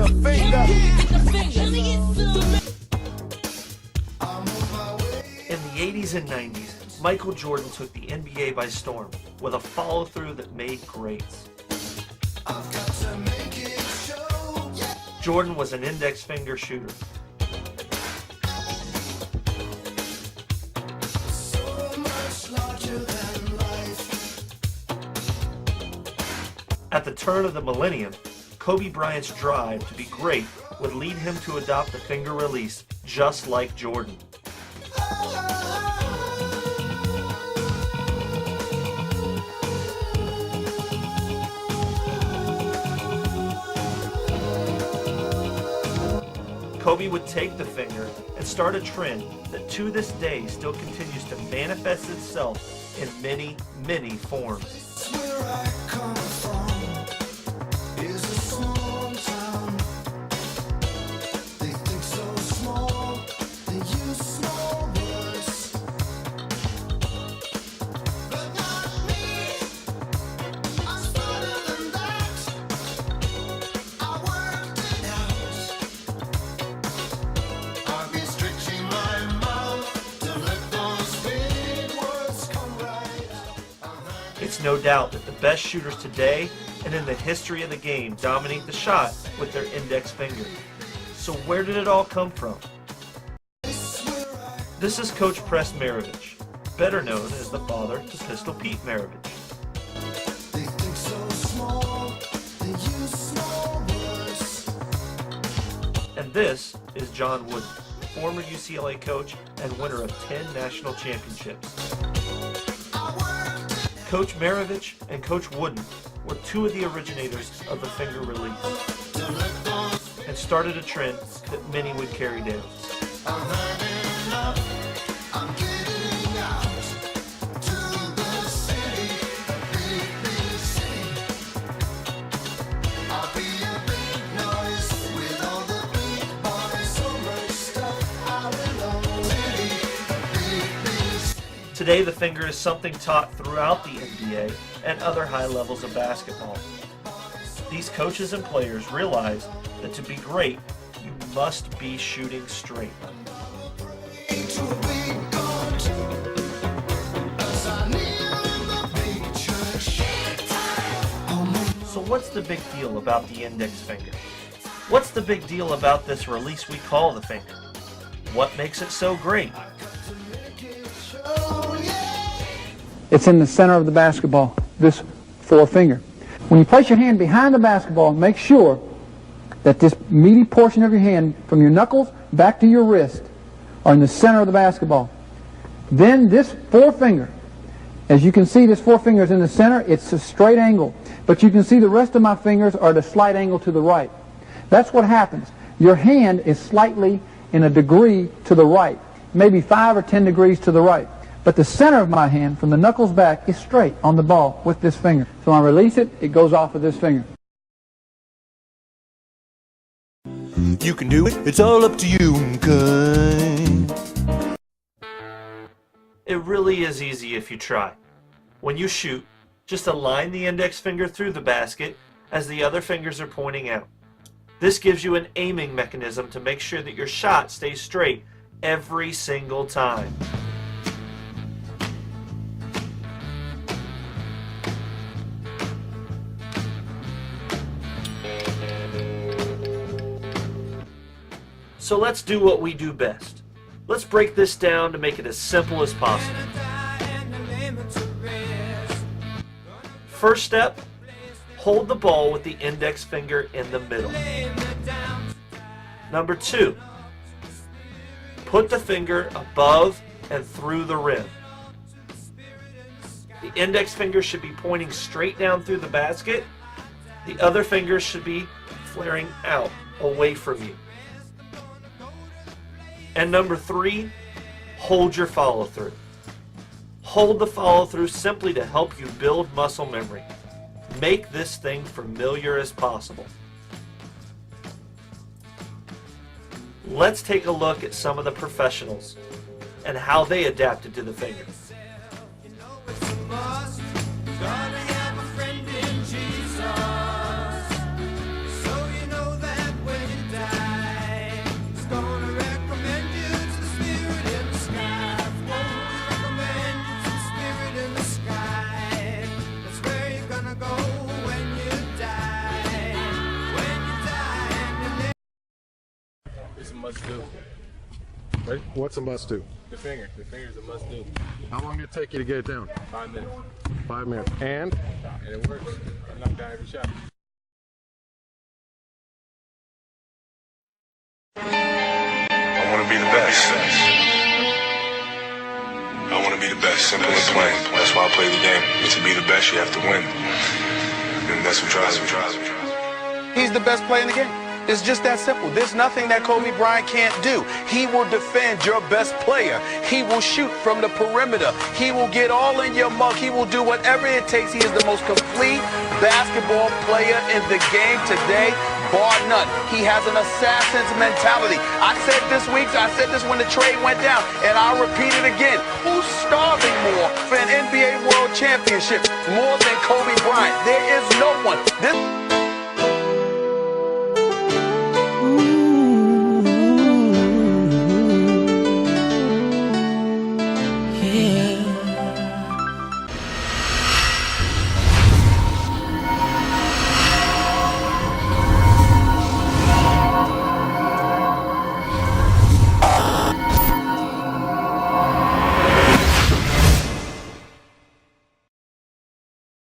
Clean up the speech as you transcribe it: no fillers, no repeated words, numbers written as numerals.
the finger. In the 80s and 90s, Michael Jordan took the NBA by storm with a follow-through that made greats. Jordan was an index finger shooter. At the turn of the millennium, Kobe Bryant's drive to be great would lead him to adopt the finger release, just like Jordan. Kobe would take the finger and start a trend that to this day still continues to manifest itself in many, many forms. It's no doubt that the best shooters today and in the history of the game dominate the shot with their index finger. So where did it all come from? This is Coach Press Maravich, better known as the father to Pistol Pete Maravich. And this is John Wooden, former UCLA coach and winner of 10 national championships. Coach Maravich and Coach Wooden were two of the originators of the finger release and started a trend that many would carry down. Today, the finger is something taught throughout the NBA and other high levels of basketball. These coaches and players realize that to be great, you must be shooting straight. So what's the big deal about the index finger? What's the big deal about this release we call the finger? What makes it so great? It's in the center of the basketball, this forefinger. When you place your hand behind the basketball, make sure that this meaty portion of your hand, from your knuckles back to your wrist, are in the center of the basketball. Then this forefinger, as you can see, this forefinger is in the center. It's a straight angle. But you can see the rest of my fingers are at a slight angle to the right. That's what happens. Your hand is slightly in a degree to the right, maybe 5 or 10 degrees to the right. But the center of my hand, from the knuckles back, is straight on the ball with this finger. So when I release it, it goes off with this finger. You can do it, it's all up to you, okay? It really is easy if you try. When you shoot, just align the index finger through the basket as the other fingers are pointing out. This gives you an aiming mechanism to make sure that your shot stays straight every single time. So let's do what we do best. Let's break this down to make it as simple as possible. First step, hold the ball with the index finger in the middle. Number 2, put the finger above and through the rim. The index finger should be pointing straight down through the basket. The other fingers should be flaring out, away from you. And number 3, hold your follow-through. Hold the follow-through simply to help you build muscle memory. Make this thing familiar as possible. Let's take a look at some of the professionals and how they adapted to the finger. It's a must do. Right? What's a must do? The finger's a must do. How long did it take you to get it down? 5 minutes. 5 minutes. And And it works. I knock down every shot. I want to be the best. I want to be the best. Simple and plain. That's why I play the game. And to be the best, you have to win. And that's what drives me. He's the best player in the game. It's just that simple. There's nothing that Kobe Bryant can't do. He will defend your best player. He will shoot from the perimeter. He will get all in your mug. He will do whatever it takes. He is the most complete basketball player in the game today, bar none. He has an assassin's mentality. I said this when the trade went down, and I'll repeat it again. Who's starving more for an NBA World Championship more than Kobe Bryant? There is no one. This